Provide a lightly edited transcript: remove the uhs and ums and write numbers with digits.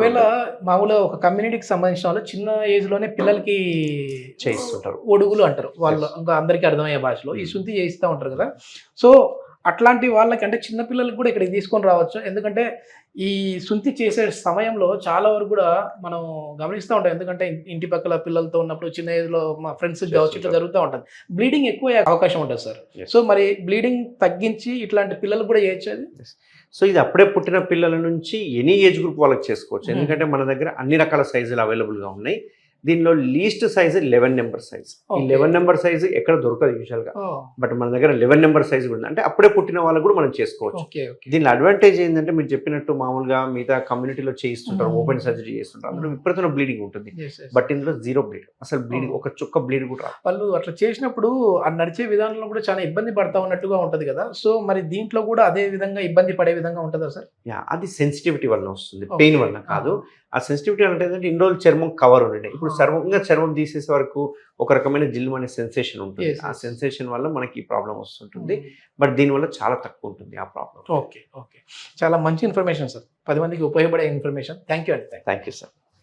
ఒకవేళ మామూలుగా ఒక కమ్యూనిటీకి సంబంధించిన వాళ్ళు చిన్న ఏజ్ లోనే పిల్లలకి చేయిస్తుంటారు. ఒడుగులు అంటారు వాళ్ళు, ఇంకా అందరికీ అర్థమయ్యే భాషలో ఈ శుద్ధి చేయిస్తూ ఉంటారు కదా. సో అట్లాంటి వాళ్ళకి అంటే చిన్న పిల్లలకి కూడా ఇక్కడికి తీసుకొని రావచ్చు. ఎందుకంటే ఈ శుంఠి చేసే సమయంలో చాలా వరకు కూడా మనం గమనిస్తూ ఉంటాం. ఎందుకంటే ఇంటి పక్కల పిల్లలతో ఉన్నప్పుడు చిన్న ఏజ్లో మా ఫ్రెండ్స్ కావచ్చు ఇట్లా జరుగుతూ ఉంటుంది. బ్లీడింగ్ ఎక్కువ అయ్యే అవకాశం ఉంటుంది సార్. సో మరి బ్లీడింగ్ తగ్గించి ఇట్లాంటి పిల్లలు కూడా చేయొచ్చు అది. సో ఇది అప్పుడే పుట్టిన పిల్లల నుంచి ఎనీ ఏజ్ గ్రూప్ వాళ్ళకి చేసుకోవచ్చు. ఎందుకంటే మన దగ్గర అన్ని రకాల సైజులు అవైలబుల్గా ఉన్నాయి. దీనిలో లీస్ట్ సైజ్ 11 నెంబర్ సైజ్. ఈ 11 నెంబర్ సైజ్ ఎక్కడ దొరకదు యూజువల్గా, బట్ మన దగ్గర 11 నెంబర్ సైజ్ కూడా ఉంది. అంటే అప్పుడే పుట్టిన వాళ్ళకు కూడా మనం చేసుకోవచ్చు. దీనిలో అడ్వాంటేజ్ ఏంటంటే మీరు చెప్పినట్టు మామూలుగా మిగతా కమ్యూనిటీలో చేయిస్తుంటారు, ఓపెన్ సర్జరీ చేస్తుంటారు, అందులో విపరీతమైన బ్లీడింగ్ ఉంటుంది. బట్ ఇందులో జీరో బ్లీడ్, అసలు బ్లీడింగ్ ఒక చుక్క బ్లీడ్ కూడా రాదు. వాళ్ళు అట్లా చేసినప్పుడు ఆ నడిచే విధానంలో కూడా చాలా ఇబ్బంది పడతా ఉన్నట్టుగా ఉంటుంది కదా. సో మరి దీంట్లో కూడా అదే విధంగా ఇబ్బంది పడే విధంగా ఉంటుందా సార్? అది సెన్సిటివిటీ వల్ల వస్తుంది, పెయిన్ వల్ల కాదు. ఆ సెన్సిటివిటీ అంటే ఏంటంటే ఇన్ని రోజులు చర్మం కవర్ ఉండే, ఇప్పుడు చర్మం తీసేసే వరకు ఒక రకమైన జిల్లు అనే సెన్సేషన్ ఉంటుంది. ఆ సెన్సేషన్ వల్ల మనకి ఈ ప్రాబ్లం వస్తుంటుంది. బట్ దీనివల్ల చాలా తక్కువ ఉంటుంది ఆ ప్రాబ్లం. ఓకే, చాలా మంచి ఇన్ఫర్మేషన్ సార్, 10 మందికి ఉపయోగపడే ఇన్ఫర్మేషన్. థ్యాంక్ యూ అండి. Thank you sir.